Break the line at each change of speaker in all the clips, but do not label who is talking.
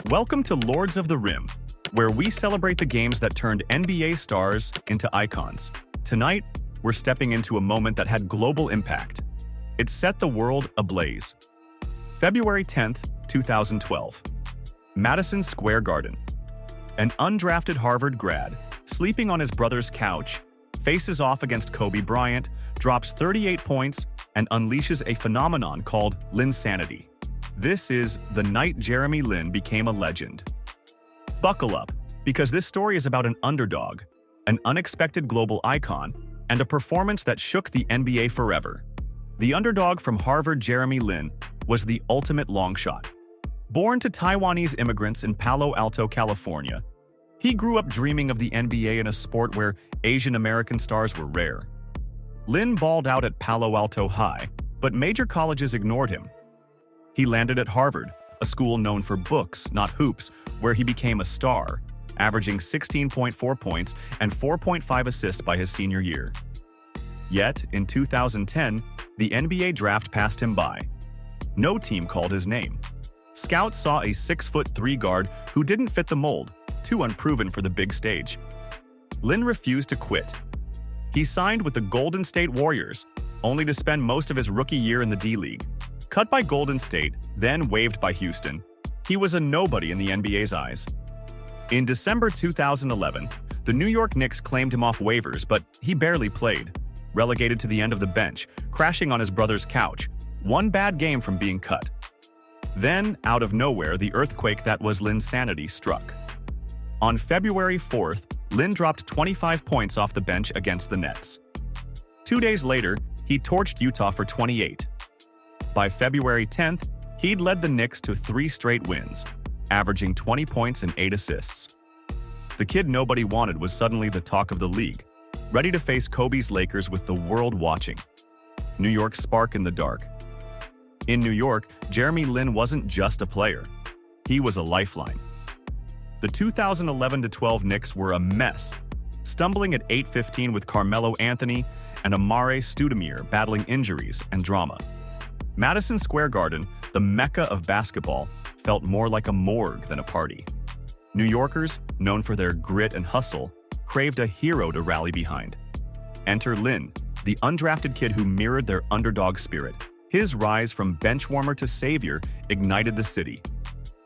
Welcome to Lords of the Rim, where we celebrate the games that turned NBA stars into icons. Tonight, we're stepping into a moment that had global impact. It set the world ablaze. February 10th, 2012. Madison Square Garden. An undrafted Harvard grad, sleeping on his brother's couch, faces off against Kobe Bryant, drops 38 points, and unleashes a phenomenon called Linsanity. This is the night Jeremy Lin became a legend. Buckle up, because this story is about an underdog, an unexpected global icon, and a performance that shook the NBA forever. The underdog from Harvard, Jeremy Lin, was the ultimate long shot. Born to Taiwanese immigrants in Palo Alto, California, he grew up dreaming of the NBA in a sport where Asian American stars were rare. Lin balled out at Palo Alto High, but major colleges ignored him. He landed at Harvard, a school known for books, not hoops, where he became a star, averaging 16.4 points and 4.5 assists by his senior year. Yet, in 2010, the NBA draft passed him by. No team called his name. Scouts saw a 6'3" guard who didn't fit the mold, too unproven for the big stage. Lin refused to quit. He signed with the Golden State Warriors, only to spend most of his rookie year in the D-League. Cut by Golden State, then waived by Houston, he was a nobody in the NBA's eyes. In December 2011, the New York Knicks claimed him off waivers, but he barely played, relegated to the end of the bench, crashing on his brother's couch, one bad game from being cut. Then, out of nowhere, the earthquake that was Linsanity struck. On February 4th, Lin dropped 25 points off the bench against the Nets. 2 days later, he torched Utah for 28. By February 10th, he'd led the Knicks to 3 straight wins, averaging 20 points and 8 assists. The kid nobody wanted was suddenly the talk of the league, ready to face Kobe's Lakers with the world watching. New York's spark in the dark. In New York, Jeremy Lin wasn't just a player. He was a lifeline. The 2011-12 Knicks were a mess, stumbling at 8-15 with Carmelo Anthony and Amare Stoudemire battling injuries and drama. Madison Square Garden, the mecca of basketball, felt more like a morgue than a party. New Yorkers, known for their grit and hustle, craved a hero to rally behind. Enter Lin, the undrafted kid who mirrored their underdog spirit. His rise from benchwarmer to savior ignited the city.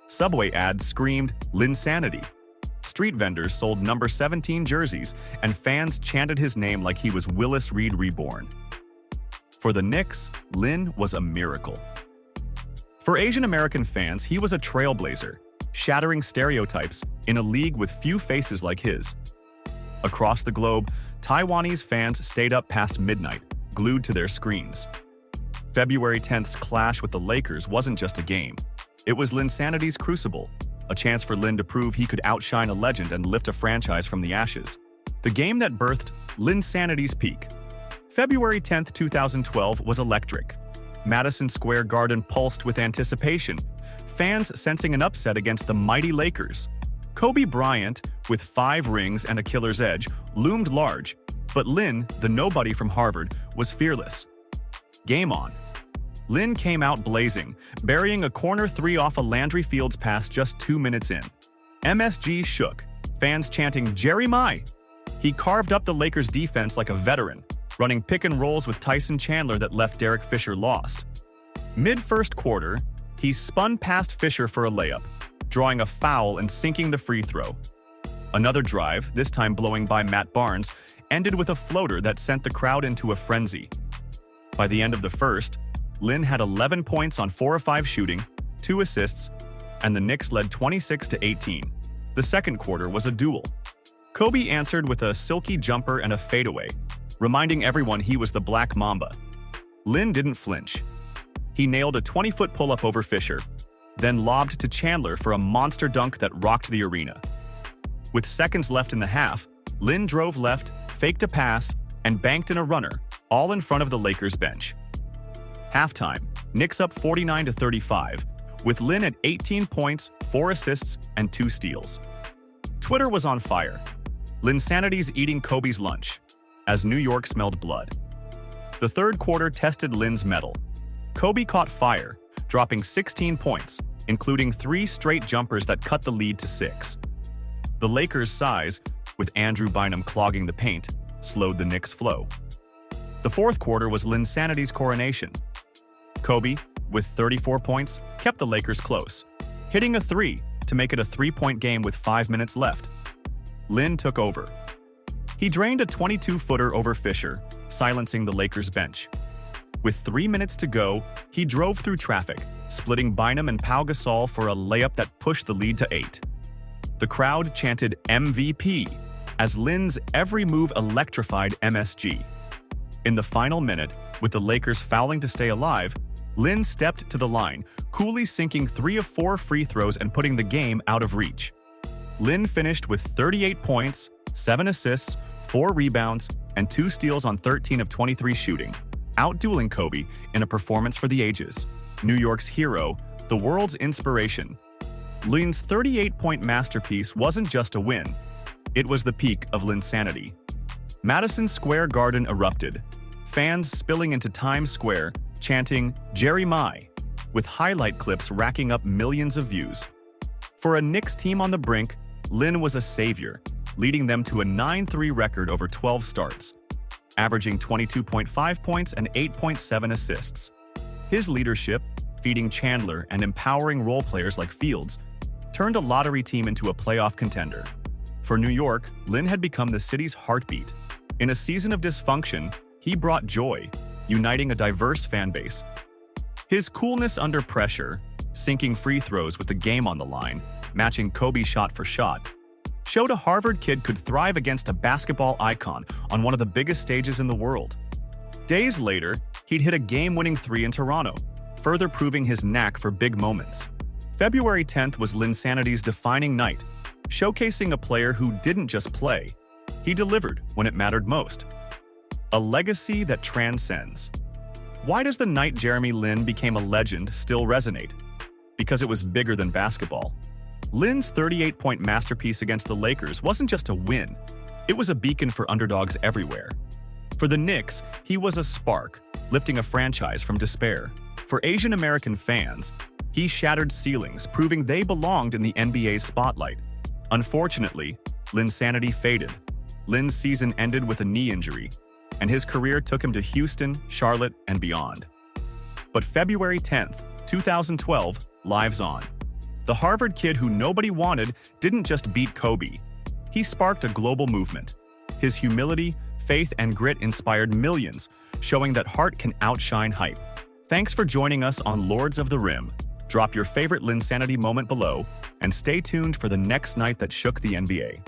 Subway ads screamed Linsanity. Street vendors sold number 17 jerseys, and fans chanted his name like he was Willis Reed reborn. For the Knicks, Lin was a miracle. For Asian American fans, he was a trailblazer, shattering stereotypes in a league with few faces like his. Across the globe, Taiwanese fans stayed up past midnight, glued to their screens. February 10th's clash with the Lakers wasn't just a game. It was Linsanity's crucible, a chance for Lin to prove he could outshine a legend and lift a franchise from the ashes. The game that birthed Linsanity's peak. February 10th, 2012 was electric. Madison Square Garden pulsed with anticipation, fans sensing an upset against the mighty Lakers. Kobe Bryant, with 5 rings and a killer's edge, loomed large, but Lin, the nobody from Harvard, was fearless. Game on. Lin came out blazing, burying a corner 3 off a Landry Fields pass just 2 minutes in. MSG shook, fans chanting Jeremy. He carved up the Lakers' defense like a veteran, running pick and rolls with Tyson Chandler that left Derek Fisher lost. Mid-first quarter, he spun past Fisher for a layup, drawing a foul and sinking the free throw. Another drive, this time blowing by Matt Barnes, ended with a floater that sent the crowd into a frenzy. By the end of the first, Lin had 11 points on 4 of 5 shooting, 2 assists, and the Knicks led 26-18. The second quarter was a duel. Kobe answered with a silky jumper and a fadeaway, reminding everyone he was the Black Mamba. Lin didn't flinch. He nailed a 20-foot pull-up over Fisher, then lobbed to Chandler for a monster dunk that rocked the arena. With seconds left in the half, Lin drove left, faked a pass, and banked in a runner, all in front of the Lakers bench. Halftime, Knicks up 49-35, with Lin at 18 points, 4 assists, and 2 steals. Twitter was on fire. Linsanity's eating Kobe's lunch, as New York smelled blood. The third quarter tested Lin's mettle. Kobe caught fire, dropping 16 points, including 3 straight jumpers that cut the lead to 6. The Lakers' size, with Andrew Bynum clogging the paint, slowed the Knicks' flow. The fourth quarter was Linsanity's coronation. Kobe, with 34 points, kept the Lakers close, hitting a 3 to make it a 3-point game with 5 minutes left. Lin took over. He drained a 22-footer over Fisher, silencing the Lakers' bench. With 3 minutes to go, he drove through traffic, splitting Bynum and Pau Gasol for a layup that pushed the lead to 8. The crowd chanted MVP as Lin's every move electrified MSG. In the final minute, with the Lakers fouling to stay alive, Lin stepped to the line, coolly sinking 3 of 4 free throws and putting the game out of reach. Lin finished with 38 points, 7 assists, 4 rebounds, and 2 steals on 13 of 23 shooting, outdueling Kobe in a performance for the ages. New York's hero, the world's inspiration. Lin's 38-point masterpiece wasn't just a win. It was the peak of Linsanity. Madison Square Garden erupted, fans spilling into Times Square, chanting Jeremy, with highlight clips racking up millions of views. For a Knicks team on the brink, Lin was a savior, leading them to a 9-3 record over 12 starts, averaging 22.5 points and 8.7 assists. His leadership, feeding Chandler and empowering role players like Fields, turned a lottery team into a playoff contender. For New York, Lin had become the city's heartbeat. In a season of dysfunction, he brought joy, uniting a diverse fan base. His coolness under pressure, sinking free throws with the game on the line, matching Kobe shot for shot, showed a Harvard kid could thrive against a basketball icon on one of the biggest stages in the world. Days later, he'd hit a game-winning 3 in Toronto, further proving his knack for big moments. February 10th was Linsanity's defining night, showcasing a player who didn't just play, he delivered when it mattered most. A legacy that transcends. Why does the night Jeremy Lin became a legend still resonate? Because it was bigger than basketball. Lin's 38-point masterpiece against the Lakers wasn't just a win, it was a beacon for underdogs everywhere. For the Knicks, he was a spark, lifting a franchise from despair. For Asian American fans, he shattered ceilings, proving they belonged in the NBA's spotlight. Unfortunately, Linsanity faded. Lin's season ended with a knee injury, and his career took him to Houston, Charlotte, and beyond. But February 10th, 2012, lives on. The Harvard kid who nobody wanted didn't just beat Kobe. He sparked a global movement. His humility, faith, and grit inspired millions, showing that heart can outshine hype. Thanks for joining us on Lords of the Rim. Drop your favorite Linsanity moment below, and stay tuned for the next night that shook the NBA.